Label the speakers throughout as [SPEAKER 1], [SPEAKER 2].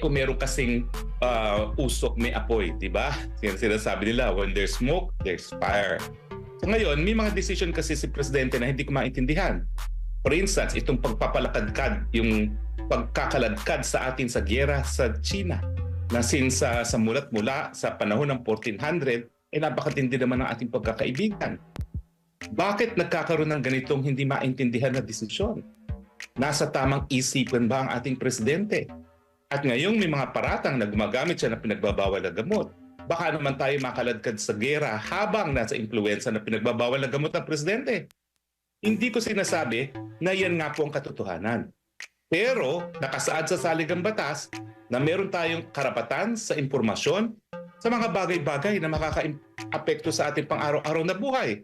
[SPEAKER 1] Kung meron kasing usok may apoy, di ba? Sinasabi nila, when there's smoke, there's fire. So ngayon, may mga decision kasi si Presidente na hindi ko maintindihan. For instance, itong pagpapalakadkad, yung pagkakaladkad sa atin sa giyera sa China, na since sa mula sa panahon ng 1400, napakatindi naman ng ating pagkakaibigan. Bakit nagkakaroon ng ganitong hindi maintindihan na desisyon? Nasa tamang isipan ba ang ating Presidente? At ngayong may mga paratang na gumagamit siya na pinagbabawal na gamot, baka naman tayo makaladkad sa gera habang nasa impluensya na pinagbabawal na gamot ng Presidente. Hindi ko sinasabi na yan nga po ang katotohanan. Pero nakasaad sa saligang batas na meron tayong karapatan sa impormasyon sa mga bagay-bagay na makaka-apekto sa ating pang-araw-araw na buhay.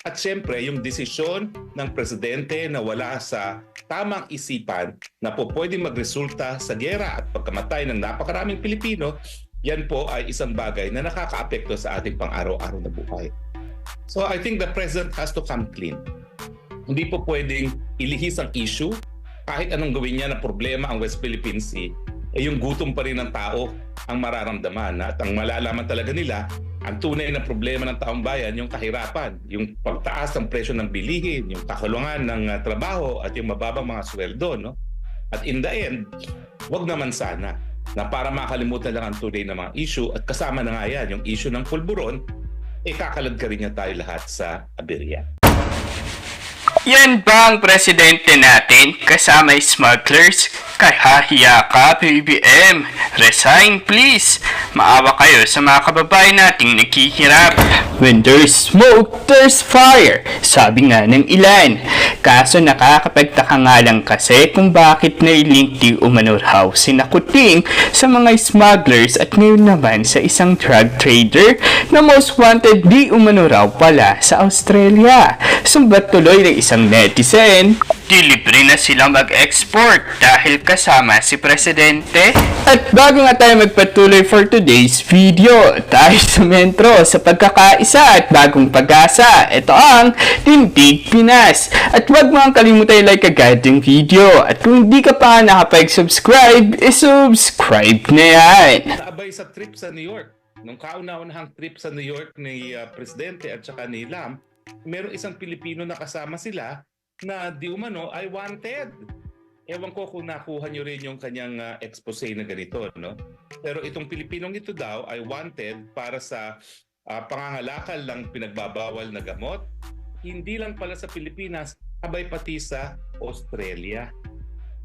[SPEAKER 1] At siyempre, yung desisyon ng Presidente na wala sa tamang isipan na po pwedeng magresulta sa giyera at pagkamatay ng napakaraming Pilipino, yan po ay isang bagay na nakaka-apekto sa ating pang-araw-araw na buhay. So I think the President has to come clean. Hindi po pwedeng ilihis ang issue kahit anong gawin niya na problema ang West Philippine Sea, yung gutom pa rin ng tao ang mararamdaman at ang malalaman talaga nila ang tunay na problema ng taong bayan, yung kahirapan, yung pagtaas ng presyo ng bilihin, yung kakulungan ng trabaho at yung mababang mga sweldo. No? At in the end, wag naman sana na para makalimutan lang ang tunay na mga issue at kasama na nga yan, yung issue ng pulburon, kakalad ka rin niya tayo lahat sa aberya.
[SPEAKER 2] Yan ba ang presidente natin kasama smugglers? Kahahiya ka, BBM. Resign, please. Maawa kayo sa mga kababayan nating naghihirap. When there's smoke, there's fire. Sabi nga ng ilan. Kaso nakakapagtaka nga lang kasi kung bakit nai-link di umano raw sina Kuting sa mga smugglers at ngayon naman sa isang drug trader na most wanted di umano raw pala sa Australia. Sumbat tuloy ng isang netizen, di libre na silang mag-export dahil kasama si Presidente. At bago nga tayo magpatuloy for today's video, tayo sumentro sa pagkakaisa at bagong pag-asa. Ito ang Tindig Pinas. At huwag mo ang kalimutan i-like agad yung video. At kung hindi ka pa nakapag-subscribe, subscribe na yan.
[SPEAKER 1] Naabay sa trip sa New York. Nung kauna-unahang trip sa New York ni Presidente at saka ni Lam, merong isang Pilipino na kasama sila na di umano ay wanted. Ewan ko kung nakuha nyo rin yung kanyang expose na ganito, no? Pero itong Pilipinong ito daw ay wanted para sa pangangalakal ng pinagbabawal na gamot. Hindi lang pala sa Pilipinas, abay pati sa Australia.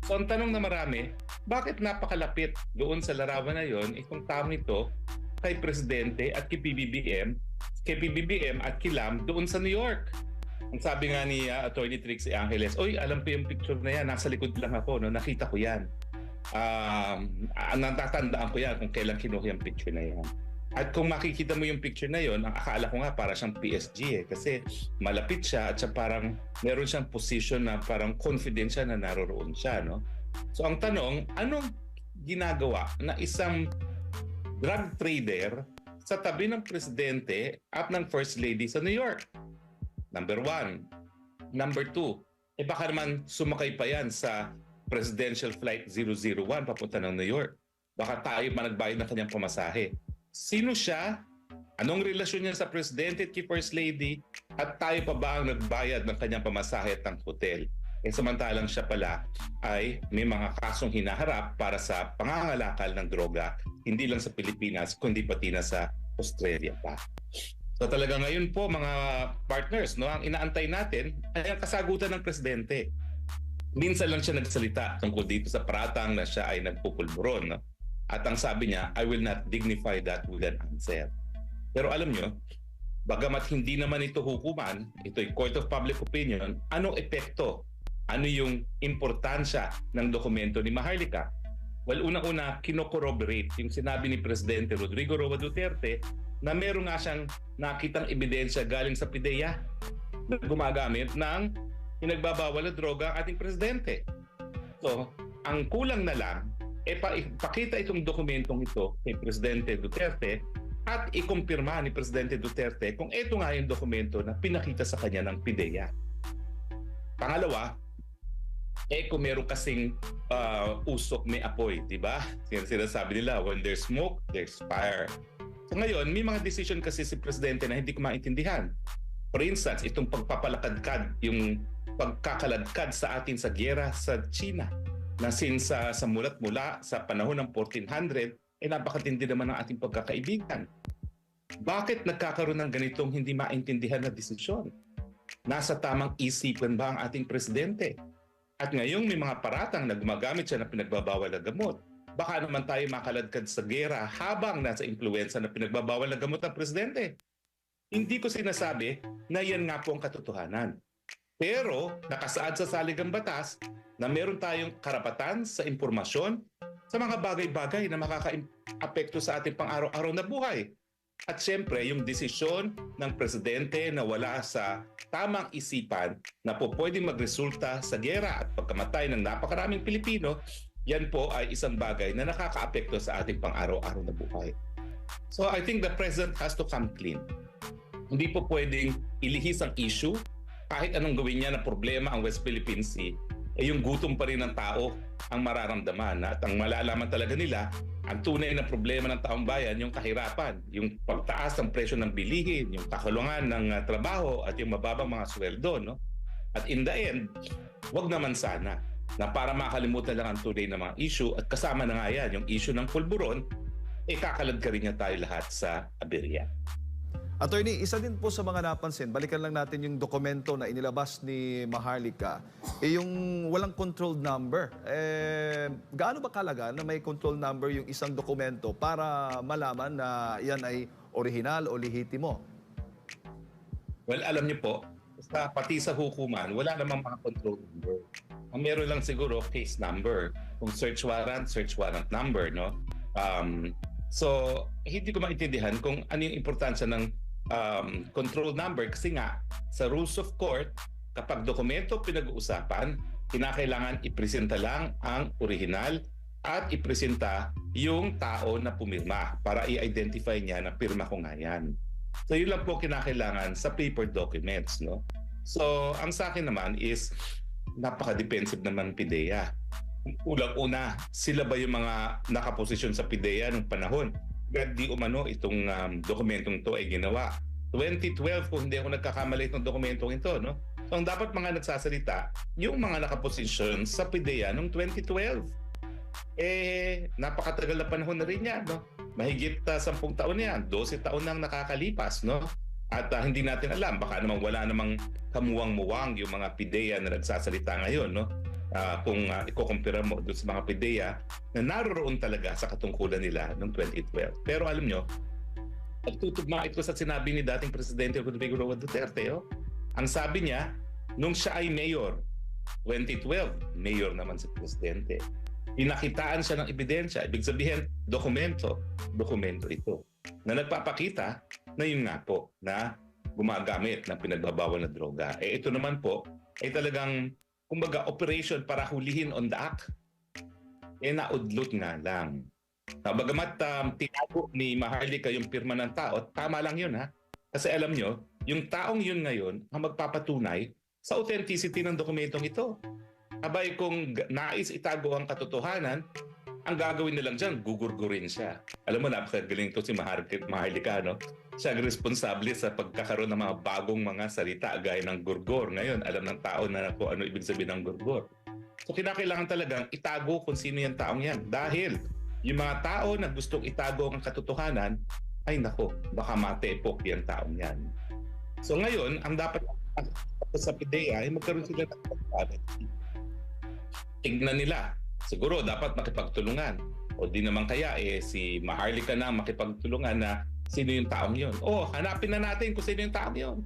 [SPEAKER 1] So ang tanong na marami, bakit napakalapit doon sa larawan na yon itong taong ito kay Presidente at kay PBBM at kay Lam doon sa New York? Ang sabi nga ni Attorney Trixie Angeles, oy, alam ko yung picture na yan, nasa likod lang ako, no? Nakita ko yan. Natatandaan ko yan kung kailan kinuha yung picture na yan. At kung makikita mo yung picture na yon, ang akala ko nga para siyang PSG kasi malapit siya at siya parang meron siyang position na parang confidential na naroroon siya, no? So ang tanong, anong ginagawa na isang drug trader sa tabi ng Presidente at ng First Lady sa New York? Number 1. Number 2, baka naman sumakay pa yan sa Presidential Flight 001 papunta ng New York. Baka tayo pa nagbayad ng kanyang pamasahe. Sino siya? Anong relasyon niya sa Presidente at kay First Lady? At tayo pa ba ang nagbayad ng kanyang pamasahe at ng hotel? Samantalang siya pala ay may mga kasong hinaharap para sa pangangalakal ng droga, hindi lang sa Pilipinas, kundi pati na sa Australia pa. So talaga ngayon po mga partners, no, ang inaantay natin ay ang kasagutan ng Presidente. Minsan lang siya nagsalita tungkol dito sa paratang na siya ay nagpupulburon. No? At ang sabi niya, I will not dignify that with an answer. Pero alam nyo, bagamat hindi naman ito hukuman, ito'y Court of Public Opinion, anong epekto? Ano yung importansya ng dokumento ni Maharlika? Well, unang-una, kino-corroborate yung sinabi ni Presidente Rodrigo Roa Duterte na meron nga siyang nakitang ebidensya galing sa PIDEA na gumagamit ng pinagbabawal na droga ang ating Presidente. So, ang kulang na lang, pakita itong dokumentong ito kay Presidente Duterte at ikumpirma ni Presidente Duterte kung ito nga yung dokumento na pinakita sa kanya ng PIDEA. Pangalawa, Kung meron kasing usok may apoy, di ba? Sinasabi nila, when there's smoke, there's fire. So ngayon, may mga decision kasi si Presidente na hindi ko maintindihan. For instance, itong pagpapalakadkad, yung pagkakaladkad sa atin sa giyera sa China, na since sa mulat mula sa panahon ng 1400, napakatindi naman ng ating pagkakaibigan. Bakit nagkakaroon ng ganitong hindi maintindihan na desisyon? Nasa tamang isipan ba ang ating Presidente? At ngayong may mga paratang na gumagamit siya ng pinagbabawal na gamot, baka naman tayo makaladkad sa gera habang nasa impluensya na pinagbabawal na gamot ng Presidente. Hindi ko sinasabi na yan nga po ang katotohanan. Pero nakasaad sa saligang batas na meron tayong karapatan sa impormasyon sa mga bagay-bagay na makaka-apekto sa ating pang-araw-araw na buhay. At siyempre, yung desisyon ng Presidente na wala sa tamang isipan na po pwedeng magresulta sa giyera at pagkamatay ng napakaraming Pilipino, yan po ay isang bagay na nakaka-apekto sa ating pang-araw-araw na buhay. So I think the President has to come clean. Hindi po pwedeng ilihis ang issue kahit anong gawin niya na problema ang West Philippine Sea, yung gutom pa rin ng tao ang mararamdaman at ang malalaman talaga nila ang tunay na problema ng taong bayan, yung kahirapan, yung pagtaas ng presyo ng bilihin, yung kakulungan ng trabaho at yung mababang mga sweldo. No? At in the end, wag naman sana na para makalimutan lang ang tunay na mga issue at kasama na nga yan, yung issue ng pulburon, kakalad ka rin niya tayo lahat sa aberya.
[SPEAKER 3] Attorney, isa din po sa mga napansin, balikan lang natin yung dokumento na inilabas ni Maharlika, yung walang control number. Gaano ba kalaga na may control number yung isang dokumento para malaman na yan ay original o lehitimo?
[SPEAKER 1] Well, alam niyo po, pati sa hukuman, wala namang mga control number. Ang meron lang siguro case number. Kung search warrant number, no? So, hindi ko maintindihan kung ano yung importansya ng control number kasi nga sa rules of court, kapag dokumento pinag-uusapan, kinakailangan ipresenta lang ang original at ipresenta yung tao na pumirma para i-identify niya na pirma ko nga yan. So yun lang po kinakailangan sa paper documents. No? So ang sa akin naman is napaka-defensive naman PIDEA. Ulang-una, sila ba yung mga nakaposisyon sa PIDEA nung panahon? Di umano itong dokumentong to ay ginawa. 2012 kung hindi ako nagkakamali itong dokumentong ito. No? So ang dapat mga nagsasalita, yung mga nakaposisyon sa PIDEA noong 2012. Napakatagal na panahon na rin yan. No? Mahigit 10 taon na yan, 12 taon nang nakakalipas. No? At hindi natin alam, baka namang wala namang kamuwang-muwang yung mga PIDEA na nagsasalita ngayon. No? Kung ikukumpira mo doon sa mga PIDEA na naroon talaga sa katungkulan nila noong 2012. Pero alam nyo, tutugma ito sa sinabi ni dating Presidente Rodrigo Roa Duterte. Oh. Ang sabi niya, nung siya ay mayor, 2012, mayor naman si Presidente. Pinakitaan siya ng ebidensya. Ibig sabihin, dokumento ito. Na nagpapakita na yun nga po, na gumagamit ng pinagbabawal na droga. Ito naman po, ay talagang kumbaga operation para hulihin on the act, naudlot nga lang. Bagamat tinago ni Maharlika yung pirma ng tao, tama lang yun ha. Kasi alam nyo, yung taong yun ngayon ang magpapatunay sa authenticity ng dokumentong ito. Abay kung nais itago ang katotohanan, ang gagawin na lang dyan, gugurgurin siya. Alam mo, napakagaling to si Maharlika, no? Siya ang responsable sa pagkakaroon ng mga bagong mga salita gaya ng gurgor. Ngayon, alam ng tao na kung ano ibig sabihin ng gurgor. So kinakailangan talagang itago kung sino yung taong yan. Dahil yung mga tao na gustong itago ang katotohanan, ay nako, baka matepok yung taong yan. So ngayon, ang dapat sa PIDEA ay magkaroon sila ng transparency. Tignan nila. Siguro dapat makipagtulungan. O di naman kaya si Maharlika na makipagtulungan na sino yung taong yun. Hanapin na natin kung sino yung taong yun.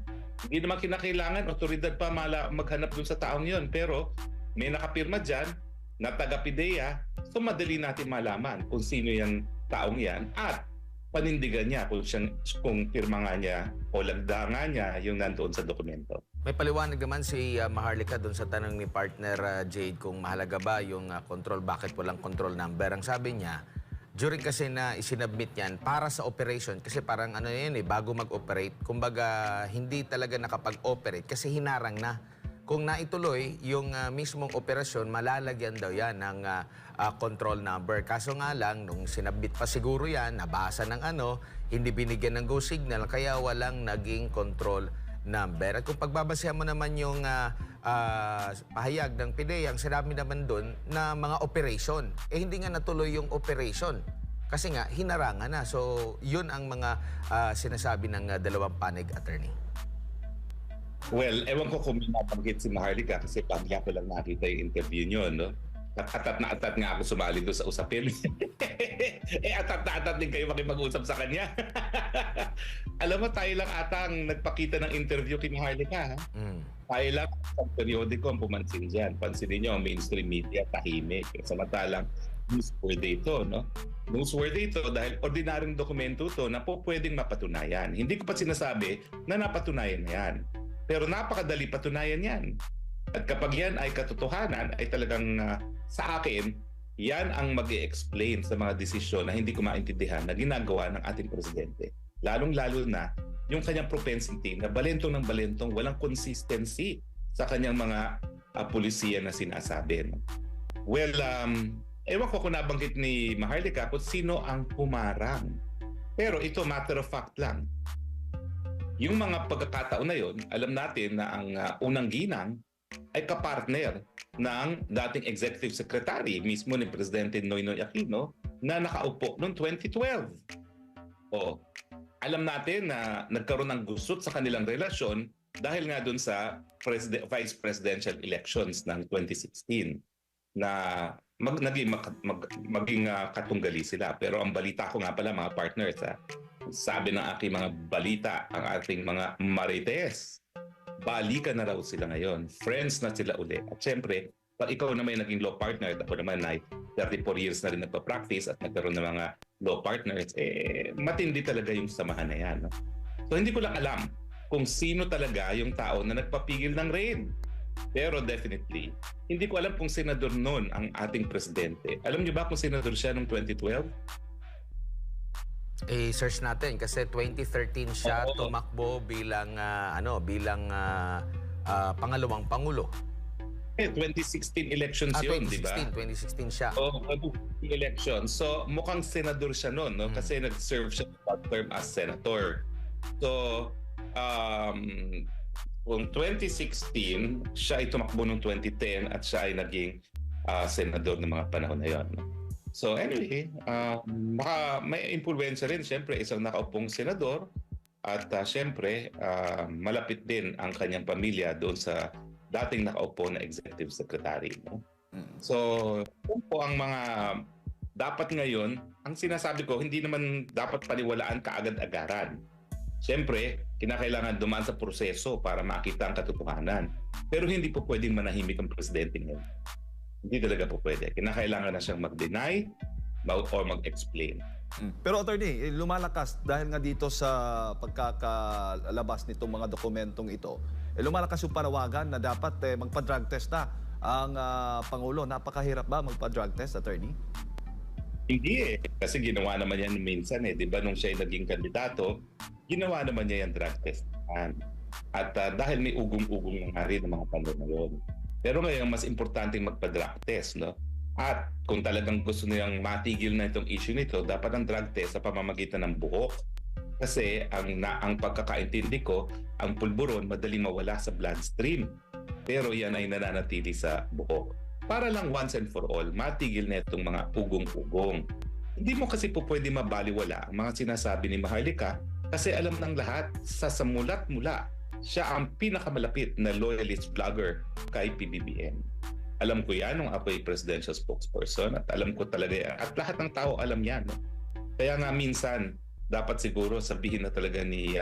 [SPEAKER 1] Hindi naman kinakailangan otoridad pa maghanap dun sa taong yun. Pero may nakapirma dyan na taga-PIDEA, so madali natin malaman kung sino yung taong yan at panindigan niya kung pirma nga niya o lagda nga niya yung nandoon sa dokumento.
[SPEAKER 4] May paliwanag naman si Maharlika doon sa tanong ni partner Jade kung mahalaga ba yung control, bakit walang control number. Ang sabi niya, during kasi na isinabmit yan para sa operation, kasi parang bago mag-operate, kumbaga hindi talaga nakapag-operate kasi hinarang na. kung naituloy yung mismong operasyon, malalagyan daw yan ng control number. Kaso nga lang, nung sinabit pa siguro yan, nabasa ng hindi binigyan ng go signal, kaya walang naging control number. At kung pagbabasehan mo naman yung pahayag ng PIDEA, ang sinabi naman doon na mga operation. Hindi nga natuloy yung operation. Kasi nga, hinarangan na. So, yun ang mga sinasabi ng dalawang panig, attorney.
[SPEAKER 1] Well, ewan ko kung may nabanggit si Maharlika kasi pagya ko lang nakita yung interview nyo, no? Atat na atat nga ako sumali doon sa usapin. Atat na atat din kayo makipag-usap sa kanya. Alam mo, tayo lang atang nagpakita ng interview kay Maharlika, ha? Tayo lang sa periodiko ang pumansin dyan. Pansinin nyo, ang mainstream media, tahimik. Samantalang, newsworthy ito, no? Newsworthy ito dahil ordinaryong dokumento ito na po pwedeng mapatunayan. Hindi ko pa sinasabi na napatunayan na yan. Pero napakadali patunayan yan. At kapag yan ay katotohanan, ay talagang sa akin, yan ang mag-i-explain sa mga desisyon na hindi ko maintindihan na ginagawa ng ating presidente. Lalong-lalo na yung kanyang propensity na balentong ng balentong, walang consistency sa kanyang mga pulisiya na sinasabi. No? Well, ewan ko kung nabanggit ni Maharlika kung sino ang pumarang. Pero ito, matter of fact lang. Yung mga pagkakataon na yon, alam natin na ang unang ginang ay kapartner ng dating executive secretary mismo ni Presidente Noynoy Aquino na nakaupo noong 2012. O, alam natin na nagkaroon ng gusot sa kanilang relasyon dahil nga dun sa vice presidential elections ng 2016 na maging katunggali sila. Pero ang balita ko nga pala mga partners, sabi ng aking mga balita, ang ating mga marites, balikan na raw sila ngayon. Friends na sila uli. At syempre, pag ikaw naman yung naging law partner, at ako naman ay 34 years na rin nagpa-practice at nagkaroon ng mga law partners, matindi talaga yung samahan na yan. No? So hindi ko lang alam kung sino talaga yung tao na nagpapigil ng raid. Pero definitely, hindi ko alam kung senador noon ang ating presidente. Alam niyo ba kung senador siya noong 2012?
[SPEAKER 4] Search natin kasi 2013 siya tumakbo bilang pangalawang pangulo.
[SPEAKER 1] 2016 elections yun, di ba?
[SPEAKER 4] 2016 siya.
[SPEAKER 1] Election. So mukhang senador siya noon, no? Kasi nag-serve siya short term as senator. So kung 2016, siya ay tumakbo noong 2010 at siya ay naging senador ng mga panahon na yun. No? So anyway, baka may impluwensya rin siyempre isang nakaupong senador at siyempre malapit din ang kanyang pamilya doon sa dating nakaupo na executive secretary. No? So kung po ang mga dapat ngayon, ang sinasabi ko, hindi naman dapat paniwalaan kaagad-agaran. Siyempre, kinakailangan dumaan sa proseso para makita ang katotohanan. Pero hindi po pwedeng manahimik ang presidente ngayon. Hindi talaga po pwede. Kinakailangan na siyang mag-deny or mag-explain.
[SPEAKER 3] Pero attorney, lumalakas dahil nga dito sa pagkakalabas nitong mga dokumentong ito, lumalakas yung panawagan na dapat magpa-drug test na ang Pangulo. Napakahirap ba magpa-drug test, attorney?
[SPEAKER 1] Hindi kasi ginawa naman yan minsan di ba nung siya ay naging kandidato, ginawa naman niya yung drug test. At dahil may ugong-ugong na nga rin ng mga panahon na yun. Pero ngayon, mas importanteng magpa-drug test, no? At kung talagang gusto niyang matigil na itong issue nito, dapat ang drug test sa pamamagitan ng buhok. Kasi ang pagkakaintindi ko, ang pulburon madaling mawala sa bloodstream. Pero yan ay nananatili sa buhok. Para lang once and for all, matigil na itong mga ugong-ugong. Hindi mo kasi po pwede mabaliwala ang mga sinasabi ni Maharlika kasi alam ng lahat sa mulat-mula siya ang pinakamalapit na loyalist vlogger kay PBBM. Alam ko yan nung ako ay presidential spokesperson at alam ko talaga yan. At lahat ng tao alam yan. No? Kaya nga minsan, dapat siguro sabihin na talaga ni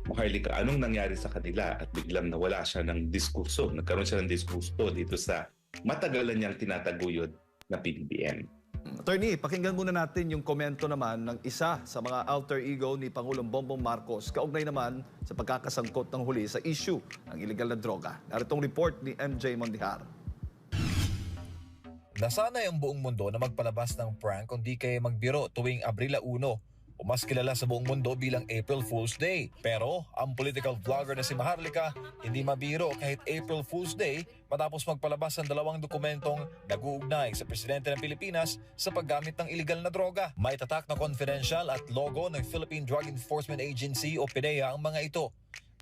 [SPEAKER 1] Maharlika anong nangyari sa kanila at biglang nawala siya ng diskurso. Nagkaroon siya ng diskurso dito sa matagalan niyang tinataguyod na PBBM.
[SPEAKER 3] Attorney, pakinggan muna natin yung komento naman ng isa sa mga alter ego ni Pangulong Bongbong Marcos kaugnay naman sa pagkakasangkot ng huli sa issue ng illegal na droga. Naritong report ni MJ Mondihar.
[SPEAKER 5] Nasanay ang buong mundo na magpalabas ng prank kung di kayo magbiro tuwing Abril 1 o mas kilala sa buong mundo bilang April Fool's Day. Pero ang political vlogger na si Maharlika hindi mabiro kahit April Fool's Day matapos magpalabas ng 2 dokumentong nag-uugnay sa presidente ng Pilipinas sa paggamit ng iligal na droga. May tatak na confidential at logo ng Philippine Drug Enforcement Agency o PDEA ang mga ito.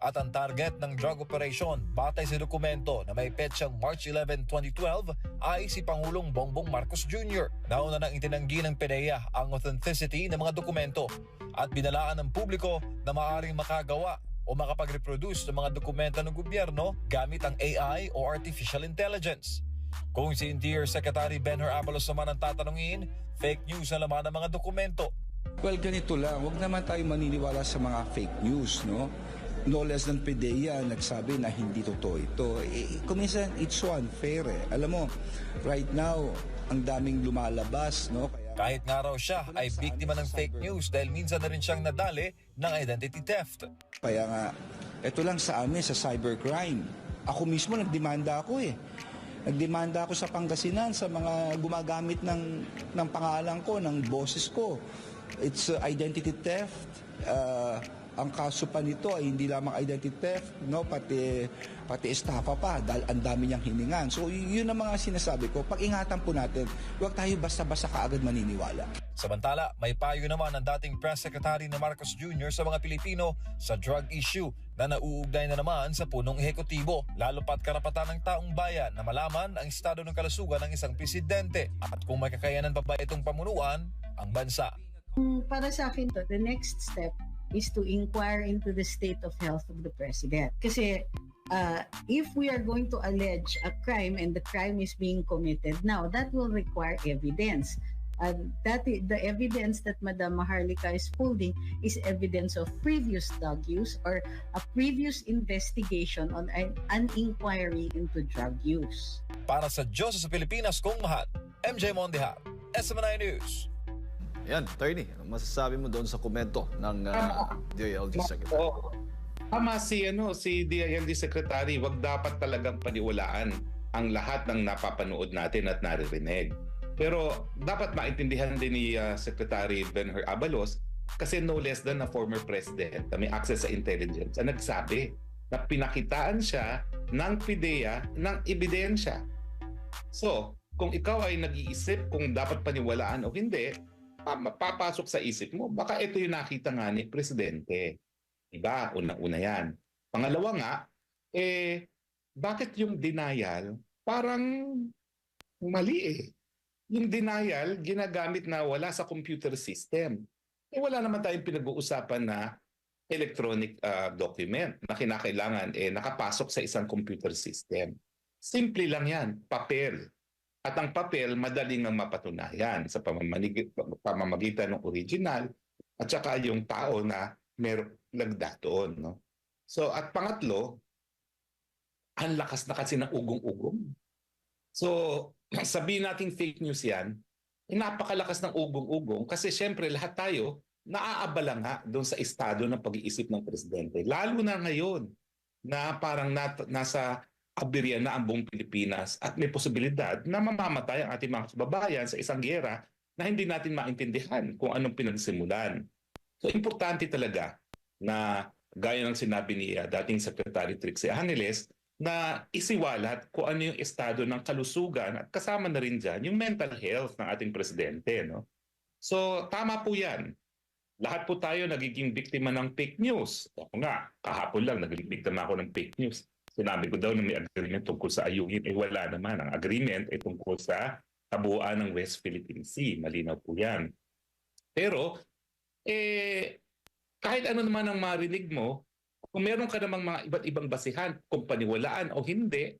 [SPEAKER 5] At ang target ng drug operation batay sa dokumento na may petsang March 11, 2012 ay si Pangulong Bongbong Marcos Jr. Nauna nang itinanggi ng PDEA ang authenticity ng mga dokumento at binalaan ng publiko na maaaring makagawa o makapag-reproduce ng mga dokumento ng gobyerno gamit ang AI o Artificial Intelligence. Kung si Interior Secretary Benhur Abalos naman ang tatanungin, fake news na laman ng mga dokumento.
[SPEAKER 6] Well, ganito lang. Huwag naman tayo maniniwala sa mga fake news, no? No less than PDEA nagsabi na hindi totoo ito. Kuminsan, it's so unfair eh. Alam mo, right now, ang daming lumalabas, no?
[SPEAKER 5] Kahit nga raw siya ay biktima ng fake news dahil minsan na rin siyang nadali ng identity theft.
[SPEAKER 6] Kaya nga, ito lang sa amin, sa cybercrime. Ako mismo, nagdemanda ako eh. Nagdemanda ako sa Pangasinan sa mga gumagamit ng pangalan ko, ng boses ko. It's identity theft. Ang kaso pa nito ay hindi lamang identity theft, no, pati estafa pa dahil ang dami niyang hiningan. So yun ang mga sinasabi ko. Pag-ingatan po natin, huwag tayo basta-basta kaagad maniniwala.
[SPEAKER 5] Samantala, may payo naman ang dating Press Secretary na Marcos Jr. sa mga Pilipino sa drug issue na nauugnay na naman sa punong ehekutibo. Lalo pat karapatan ng taong bayan na malaman ang estado ng kalusugan ng isang presidente at kung may kakayanan pa ba itong pamunuan ang bansa.
[SPEAKER 7] Para sa akin to, the next step is to inquire into the state of health of the president. Kasi if we are going to allege a crime and the crime is being committed now, that will require evidence. The evidence that Madam Maharlika is holding is evidence of previous drug use or a previous investigation on an inquiry into drug use.
[SPEAKER 5] Para sa Diyos sa Pilipinas kong mahal, MJ Mondihar, SMNI News.
[SPEAKER 3] Yan, attorney, ano masasabi mo doon sa komento ng DILG Secretary?
[SPEAKER 1] Tama si DILG Secretary, wag dapat talagang paniwalaan ang lahat ng napapanood natin at naririnig. Pero dapat maintindihan din ni Secretary Benhur Abalos kasi no less than a former president na may access sa intelligence ang nagsabi na pinakitaan siya ng PDEA ng ebidensya. So, kung ikaw ay nag-iisip kung dapat paniwalaan o hindi, papasok sa isip mo, baka ito yung nakita nga ni Presidente. Diba? Unang-una yan. Pangalawa nga, bakit yung denial parang mali eh? Yung denial, ginagamit na wala sa computer system. Wala naman tayong pinag-uusapan na electronic document na kinakailangan nakapasok sa isang computer system. Simple lang yan, papel. At ang papel, madaling ang mapatunayan sa pamamagitan ng original at saka yung tao na merong nagdatoon. No? So, at pangatlo, ang lakas na kasi ng ugong-ugong. So, sabihin natin fake news yan, napakalakas ng ugong-ugong kasi syempre lahat tayo naaabala nga doon sa estado ng pag-iisip ng presidente. Lalo na ngayon na parang nasa aberya na ang buong Pilipinas at may posibilidad na mamamatay ang ating mga kababayan sa isang giyera na hindi natin maintindihan kung anong pinagsimulan. So importante talaga na gaya ng sinabi ni dating Secretary Trixie Angeles na isiwalat kung ano yung estado ng kalusugan at kasama na rin dyan yung mental health ng ating presidente. No? So tama po yan. Lahat po tayo nagiging biktima ng fake news. Ako nga, kahapon lang nagiging biktima ako ng fake news. Sinabi ko daw na may agreement tungkol sa ayungin. Wala naman. Ang agreement ay tungkol sa kabuuan ng West Philippine Sea. Malinaw po yan. Pero, kahit ano naman ang marinig mo, kung meron ka namang mga iba't ibang basihan, kung paniwalaan o hindi,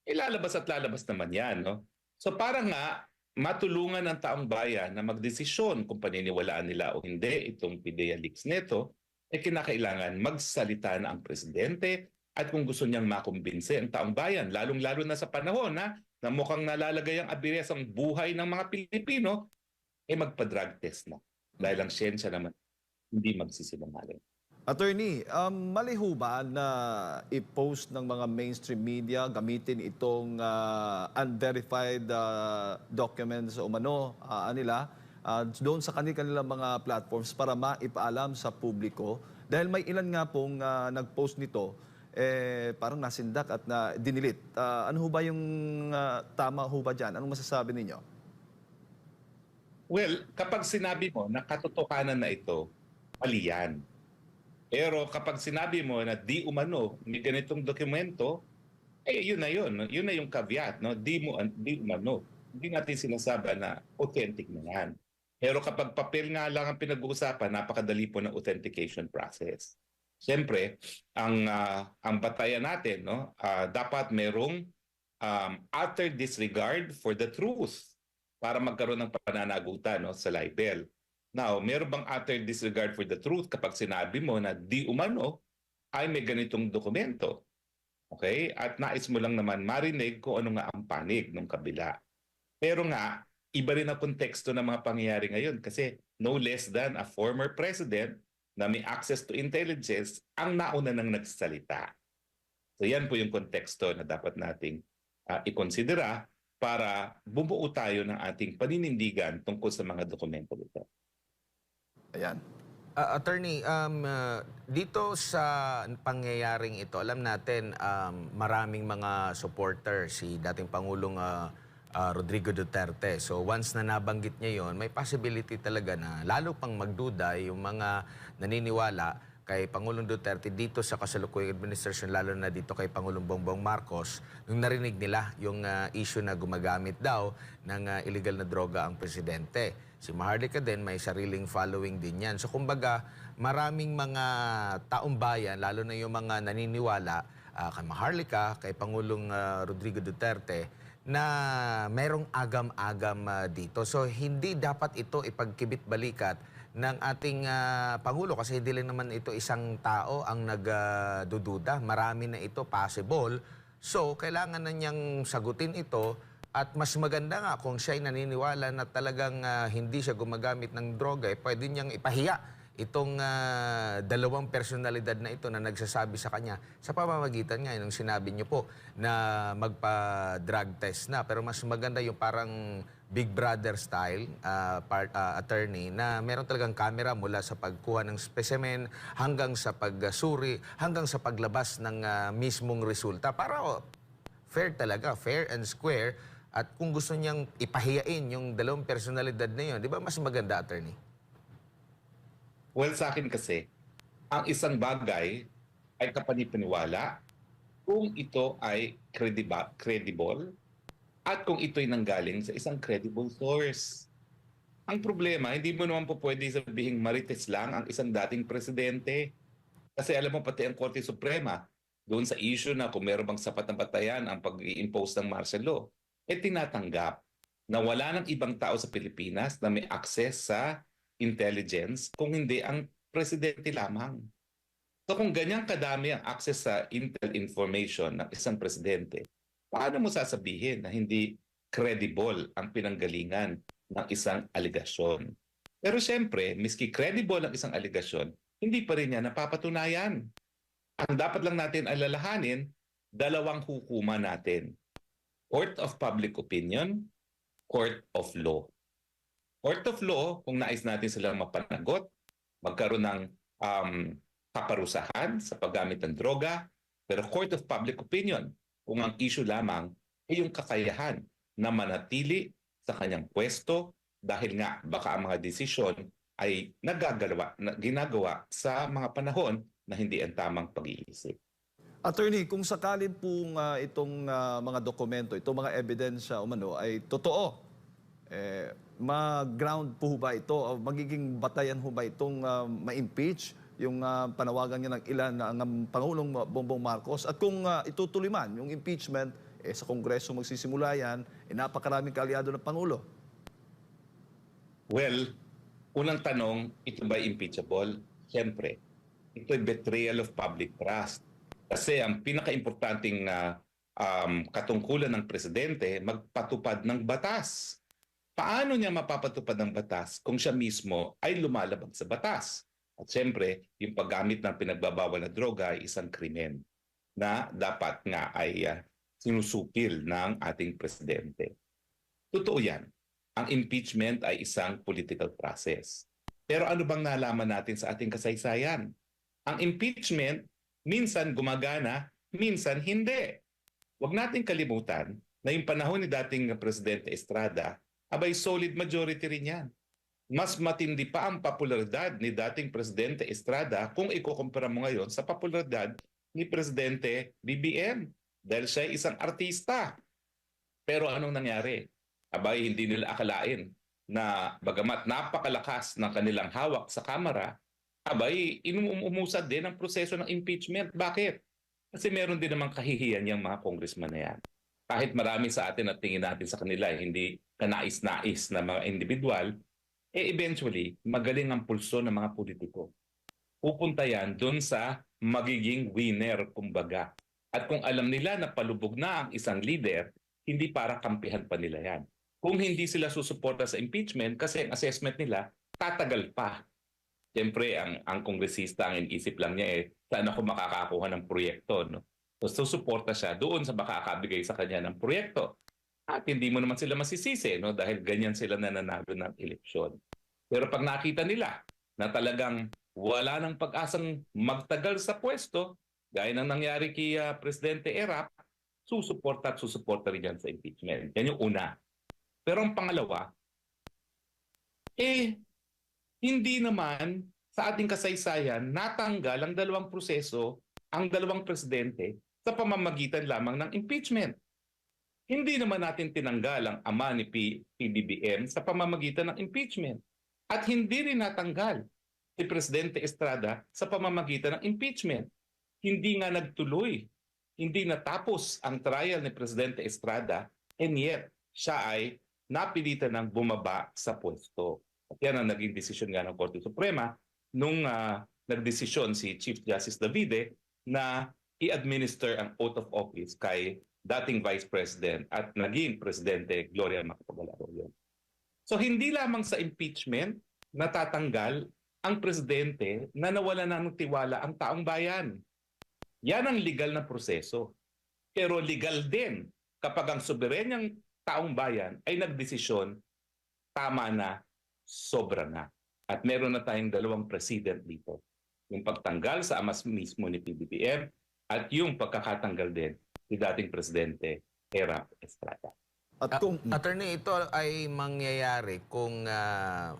[SPEAKER 1] lalabas at lalabas naman yan. No? So parang nga, matulungan ng taong bayan na magdesisyon kung paniniwalaan nila o hindi itong PDEA leaks nito, kinakailangan magsalita na ang presidente at kung gusto niyang makumbinse ang taong bayan, lalong-lalo na sa panahon na mukhang nalalagay ang aberya sa buhay ng mga Pilipino, magpa-drug test na. Dahil ang siyensya naman hindi magsisinungaling.
[SPEAKER 3] Attorney, mali ho ba na i-post ng mga mainstream media, gamitin itong unverified documents o nila doon sa kanilang mga platforms para maipaalam sa publiko. Dahil may ilan nga pong nag-post nito, parang nasindak at na dinilit. Ano ho ba yung tama ho ba dyan? Anong masasabi ninyo?
[SPEAKER 1] Well, kapag sinabi mo na katotohanan na ito, mali yan. Pero kapag sinabi mo na di umano, may ganitong dokumento, yun na yun. Yun na yung caveat, no? Di umano. Hindi natin sinasabi na authentic na yan. Pero kapag papel nga lang ang pinag-uusapan, napakadali po ng authentication process. Siyempre, ang batayan natin, no, dapat merong utter disregard for the truth para magkaroon ng pananagutan, no, sa libel. Now, meron bang utter disregard for the truth kapag sinabi mo na di umano ay may ganitong dokumento? Okay? At nais mo lang naman marinig kung ano nga ang panig ng kabila. Pero nga, iba rin ang konteksto ng mga pangyayari ngayon kasi no less than a former president na may access to intelligence ang nauna nang nagsalita. So yan po yung konteksto na dapat nating ikonsidera para bumuo tayo ng ating paninindigan tungkol sa mga dokumento nito.
[SPEAKER 3] Ayan.
[SPEAKER 4] Attorney, dito sa pangyayaring ito, alam natin maraming mga supporter si dating Pangulong Rodrigo Duterte. So once na nabanggit niya yon, may possibility talaga na lalo pang magduda yung mga naniniwala kay Pangulong Duterte dito sa kasalukuyang administrasyon, lalo na dito kay Pangulong Bongbong Marcos, nung narinig nila yung issue na gumagamit daw ng illegal na droga ang presidente. Si Maharlika din, may sariling following din yan. So kumbaga, maraming mga taong bayan, lalo na yung mga naniniwala kay Maharlika, kay Pangulong Rodrigo Duterte, na merong agam-agam dito. So hindi dapat ito ipagkibit-balikat ng ating Pangulo kasi hindi lang naman ito isang tao ang nagdududa. Marami na ito possible. So kailangan na niyang sagutin ito. At mas maganda nga kung siya ay naniniwala na talagang hindi siya gumagamit ng droga, pwede niyang ipahiya itong dalawang personalidad na ito na nagsasabi sa kanya sa pamamagitan nga yung sinabi niyo po na magpa-drug test na. Pero mas maganda yung parang Big Brother style, attorney, na meron talagang camera mula sa pagkuha ng specimen hanggang sa pagsuri, hanggang sa paglabas ng mismong resulta para fair talaga, fair and square. At kung gusto niyang ipahiyain yung dalawang personalidad na yun, di ba mas maganda, attorney?
[SPEAKER 1] Well, sa akin kasi, ang isang bagay ay kapanipaniwala kung ito ay credible at kung ito'y nanggaling sa isang credible source. Ang problema, hindi mo naman po pwede sabihin marites lang ang isang dating presidente. Kasi alam mo, pati ang Korte Suprema, doon sa issue na kung meron bang sapat na batayan ang pag-i-impose ng martial law, tinatanggap na wala ng ibang tao sa Pilipinas na may access sa intelligence kung hindi ang presidente lamang. So kung ganyan kadami ang access sa intel information ng isang presidente, paano mo sasabihin na hindi credible ang pinanggalingan ng isang aligasyon? Pero siyempre, miski credible ang isang aligasyon, hindi pa rin niya napapatunayan. Ang dapat lang natin alalahanin, dalawang hukuman natin. Court of Public Opinion, Court of Law. Court of Law, kung nais natin silang mapanagot, magkaroon ng kaparusahan sa paggamit ng droga. Pero Court of Public Opinion, kung ang issue lamang ay yung kakayahan na manatili sa kanyang pwesto dahil nga baka ang mga desisyon ay ginagawa sa mga panahon na hindi ang tamang pag-iisip.
[SPEAKER 3] Attorney, kung sakalin pong itong mga dokumento, itong mga ebidensya umano ay totoo, mag-ground po ba ito o magiging batayan ho ba itong ma-impeach yung panawagan niya ng ilan ng Pangulong Bongbong Marcos? At kung itutuloy man yung impeachment, sa Kongreso magsisimula yan, napakaraming kaalyado ng Pangulo.
[SPEAKER 1] Well, unang tanong, ito ba impeachable? Siyempre, ito ay betrayal of public trust. Kasi ang pinaka-importanting katungkulan ng presidente, magpatupad ng batas. Paano niya mapapatupad ng batas kung siya mismo ay lumalabag sa batas? At siyempre, yung paggamit ng pinagbabawal na droga ay isang krimen na dapat nga ay sinusupil ng ating presidente. Totoo yan. ang impeachment ay isang political process. Pero ano bang nalaman natin sa ating kasaysayan? Ang impeachment, minsan gumagana, minsan hindi. Huwag nating kalimutan na yung panahon ni dating Presidente Estrada, abay solid majority rin yan. Mas matindi pa ang popularidad ni dating Presidente Estrada kung ikukumpara mo ngayon sa popularidad ni Presidente BBM dahil siya ay isang artista. Pero anong nangyari? Abay, hindi nila akalain na bagamat napakalakas ng kanilang hawak sa Kamara, abay, umusad din ang proseso ng impeachment. Bakit? Kasi meron din namang kahihiyan yung mga congressman na yan. Kahit marami sa atin at tingin natin sa kanila, hindi kanais-nais na mga individual, eventually, magaling ang pulso ng mga politiko. Pupunta yan doon sa magiging winner, kumbaga. At kung alam nila na palubog na ang isang leader, hindi para kampihan pa nila yan. Kung hindi sila susuporta sa impeachment, kasi ang assessment nila, tatagal pa. Siyempre, ang kongresista, ang inisip lang niya saan ako makakakuha ng proyekto. No? So, susuporta siya doon sa makakabigay sa kanya ng proyekto. At hindi mo naman sila masisisi, no? Dahil ganyan sila nananalo ng eleksyon. Pero pag nakita nila na talagang wala ng pag-asang magtagal sa pwesto, gaya ng nangyari kay Presidente Erap, susuporta rin yan sa impeachment. Yan yung una. Pero ang pangalawa, hindi naman sa ating kasaysayan natanggal ang dalawang proseso, ang dalawang presidente sa pamamagitan lamang ng impeachment. Hindi naman natin tinanggal ang ama ni PBBM sa pamamagitan ng impeachment. At hindi rin natanggal si Presidente Estrada sa pamamagitan ng impeachment. Hindi nga nagtuloy, hindi natapos ang trial ni Presidente Estrada, and yet siya ay napilitan ng bumaba sa pwesto. At yan ang naging desisyon nga ng Korte Suprema nung nagdesisyon si Chief Justice Davide na i-administer ang oath of office kay dating Vice President at naging Presidente Gloria Macapagal-Arroyo. So hindi lamang sa impeachment natatanggal ang presidente na nawala na ng tiwala ang taong bayan. Yan ang legal na proseso. Pero legal din kapag ang soberenyang taong bayan ay nagdesisyon, tama na, sobra na. At meron na tayong dalawang president dito. Yung pagtanggal sa amas mismo ni PBBM at yung pagkakatanggal din ni dating Presidente Erap Estrada.
[SPEAKER 3] At kung
[SPEAKER 4] Attorney, ito ay mangyayari kung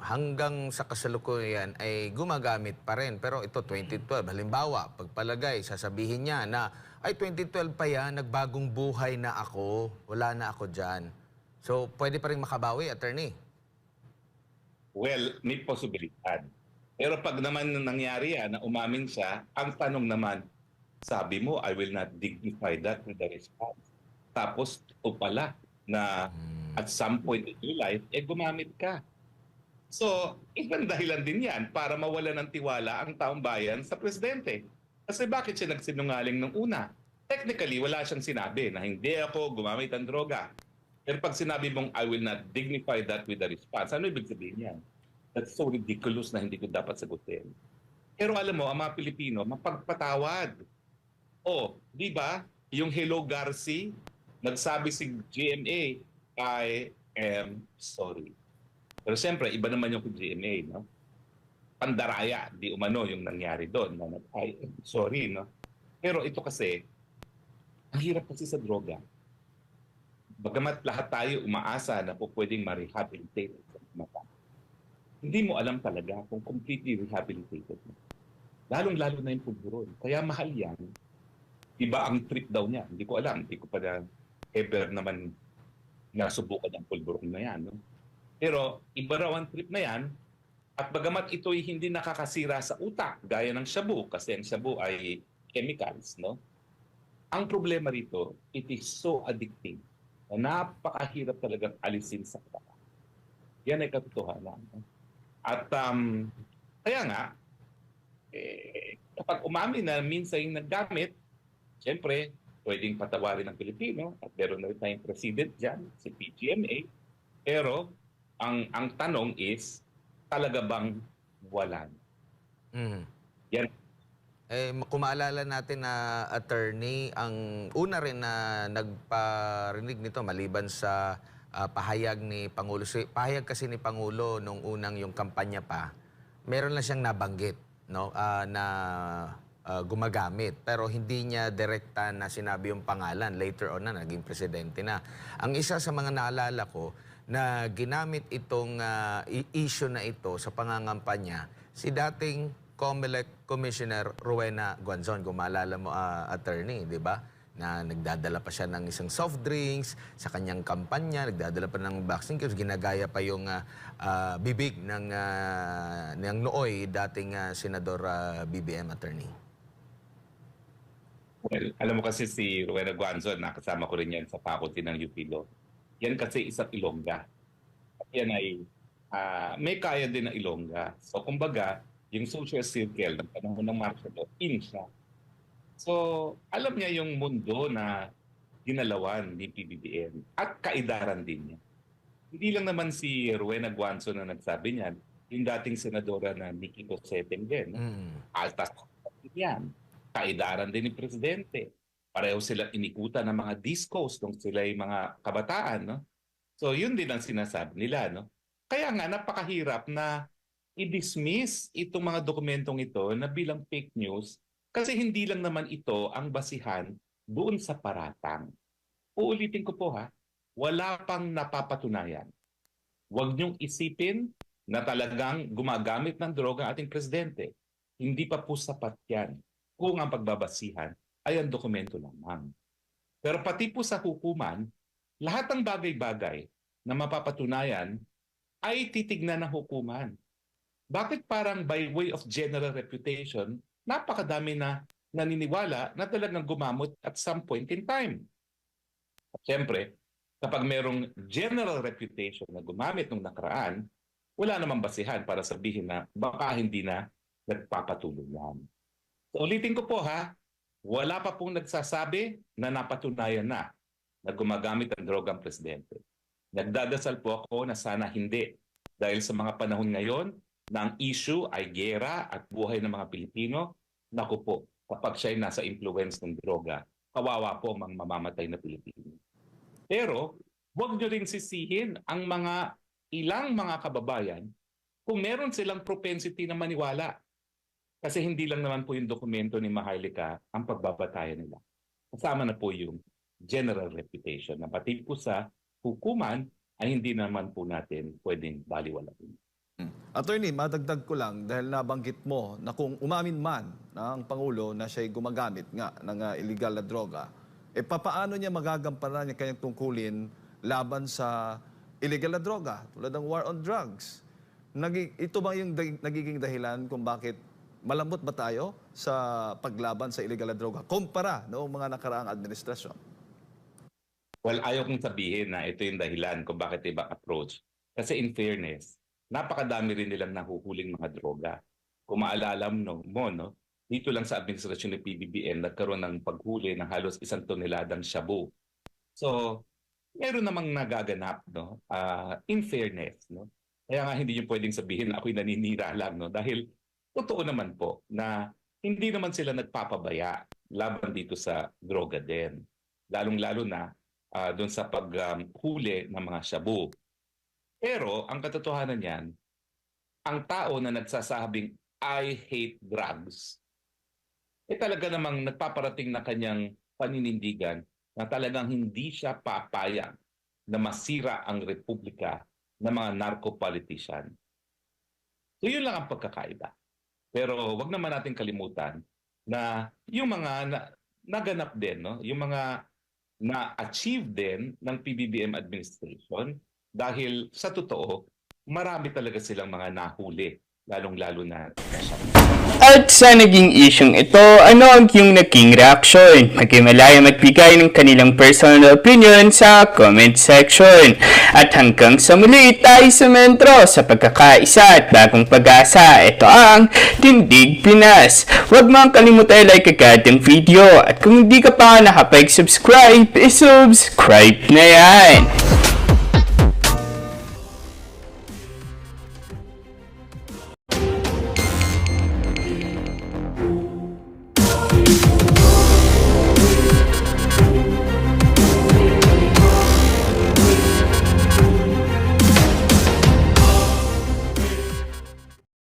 [SPEAKER 4] hanggang sa kasalukuyan ay gumagamit pa rin. Pero ito 2012, halimbawa, pagpalagay, sasabihin niya na ay 2012 pa yan, nagbagong buhay na ako, wala na ako dyan. So pwede pa rin makabawi, Attorney?
[SPEAKER 1] Well, may posibilidad. Pero pag naman nangyari yan, na umamin siya, ang tanong naman, sabi mo, I will not dignify that with the response. Tapos, o pala, na at some point in your life, gumamit ka. So, ibang dahilan din yan para mawala ng tiwala ang taong bayan sa presidente. Kasi bakit siya nagsinungaling nung una? Technically, wala siyang sinabi na hindi ako gumamit ng droga. Pero pag sinabi mong, I will not dignify that with a response, ano ibig sabihin yan? That's so ridiculous na hindi ko dapat sagutin. Pero alam mo, ang mga Pilipino, mapagpatawad. Di ba? Yung Hello Garci, nagsabi si GMA, I am sorry. Pero siyempre, iba naman yung GMA, no? Pandaraya, di umano yung nangyari doon. I am sorry, no? Pero ito kasi, ang hirap kasi sa droga. Bagamat lahat tayo umaasa na po pwedeng ma-rehabilitate sa mata. Hindi mo alam talaga kung completely rehabilitated. Lalong-lalo na yung pulburon. Kaya mahal yan. Iba ang trip daw niya. Hindi ko alam. Hindi ko pa na ever naman nasubukan ang pulburon na yan. No? Pero iba raw ang trip na yan. At bagamat ito'y hindi nakakasira sa utak, gaya ng shabu, kasi ang shabu ay chemicals. No? Ang problema rito, it is so addictive na napakahirap talagang alisin sa utak. Yan ay katotohanan. No? At kaya nga, kapag umamin na minsan yung naggamit, siyempre, pwedeng patawarin ng Pilipino at meron na rin tayong president dyan, si PGMA. Pero, ang tanong is, talaga bang wala? Yan.
[SPEAKER 4] Kung maalala natin na attorney, ang una rin na nagparinig nito maliban sa pahayag ni Pangulo. Pahayag kasi ni Pangulo nung unang yung kampanya pa, meron lang siyang nabanggit, no, na gumagamit. Pero hindi niya direkta na sinabi yung pangalan. Later on na, naging presidente na. Ang isa sa mga naalala ko na ginamit itong issue na ito sa pangangampanya, si dating COMELEC Commissioner Rowena Guanzon, kung maalala mo, attorney, di ba? Na nagdadala pa siya ng isang soft drinks sa kanyang kampanya, nagdadala pa ng vaccine kits, ginagaya pa yung bibig ng nooy dating Senador BBM attorney.
[SPEAKER 1] Well, alam mo kasi si Rowena Guanzon, nakasama ko rin yan sa faculty ng UP Law. Yan kasi isang Ilongga. Yan ay may kaya din na Ilongga. So kumbaga, yung social circle ng panahon ng martial law, in siya. So, alam niya yung mundo na ginalawan ni PBBM at kaidaran din niya. Hindi lang naman si Rowena Guanzon na nagsabi niyan, yung dating senadora na Nikki Cosseteng din. Altas yan. Kaidaran din ni Presidente. Pareho sila inikutan ng mga discos nung sila yung mga kabataan. No? So, yun din ang sinasabi nila. No? Kaya nga, napakahirap na i-dismiss itong mga dokumentong ito na bilang fake news kasi hindi lang naman ito ang basihan doon sa paratang. Uulitin ko po wala pang napapatunayan. Huwag niyong isipin na talagang gumagamit ng droga ang ating presidente. Hindi pa po sapat yan kung ang pagbabasihan ay ang dokumento lamang. Pero pati po sa hukuman, lahat ng bagay-bagay na mapapatunayan ay titignan ng hukuman. Bakit parang by way of general reputation, napakadami na naniniwala na talagang gumamot at some point in time? At syempre, kapag merong general reputation na gumamit nung nakaraan, wala namang basihan para sabihin na baka hindi na nagpapatuloy yan. So, ulitin ko po wala pa pong nagsasabi na napatunayan na gumagamit ng droga ang presidente. Nagdadasal po ako na sana hindi. Dahil sa mga panahon ngayon, na ang issue ay giyera at buhay ng mga Pilipino, naku po, kapag siya'y nasa influence ng droga, kawawa po ang mamamatay na Pilipino. Pero, huwag nyo rin sisihin ang ilang mga kababayan kung meron silang propensity na maniwala. Kasi hindi lang naman po yung dokumento ni Maharlika ang pagbabatayan nila. Kasama na po yung general reputation na pati po sa hukuman ay hindi naman po natin pwedeng baliwalain.
[SPEAKER 3] Attorney, madagdag ko lang dahil nabanggit mo na kung umamin man ng Pangulo na siya'y gumagamit nga ng illegal na droga, papaano niya magagampanan yung kanyang tungkulin laban sa illegal na droga tulad ng war on drugs? Ito ba yung nagiging dahilan kung bakit malambot ba tayo sa paglaban sa illegal na droga kumpara noong mga nakaraang administrasyon?
[SPEAKER 1] Well, ayaw kong sabihin na ito yung dahilan kung bakit ibang approach. Kasi in fairness, napakadami rin nilang nahuhuling mga droga. Kung maalala mo, dito lang sa administrasyon ng PBBM, nagkaroon ng paghuli ng halos 1 toneladang shabu. So, meron namang nagaganap, in fairness. Kaya nga hindi yung pwedeng sabihin na ako'y naninira lang. Dahil totoo naman po na hindi naman sila nagpapabaya laban dito sa droga din. Lalong-lalo na doon sa paghuli ng mga shabu. Pero ang katotohanan niyan, ang tao na nagsasabing I hate drugs, talaga namang nagpaparating na kanyang paninindigan na talagang hindi siya papayag na masira ang republika ng mga narco-politician. So yun lang ang pagkakaiba. Pero wag naman natin kalimutan na yung mga naganap din, yung mga na-achieve din ng PBBM administration dahil sa totoo, marami talaga silang mga nahuli, lalong-lalo na.
[SPEAKER 2] At sa naging isyong ito, ano ang iyong naging reaksyon? Maghimalaya magbigay ng kanilang personal opinion sa comment section. At hanggang sa muli tayo sa mentro sa pagkakaisa at bagong pag-asa. Ito ang Tindig Pinas. Huwag mo ang kalimutan like agad ang video. At kung hindi ka pa nakapag-subscribe, subscribe na yan.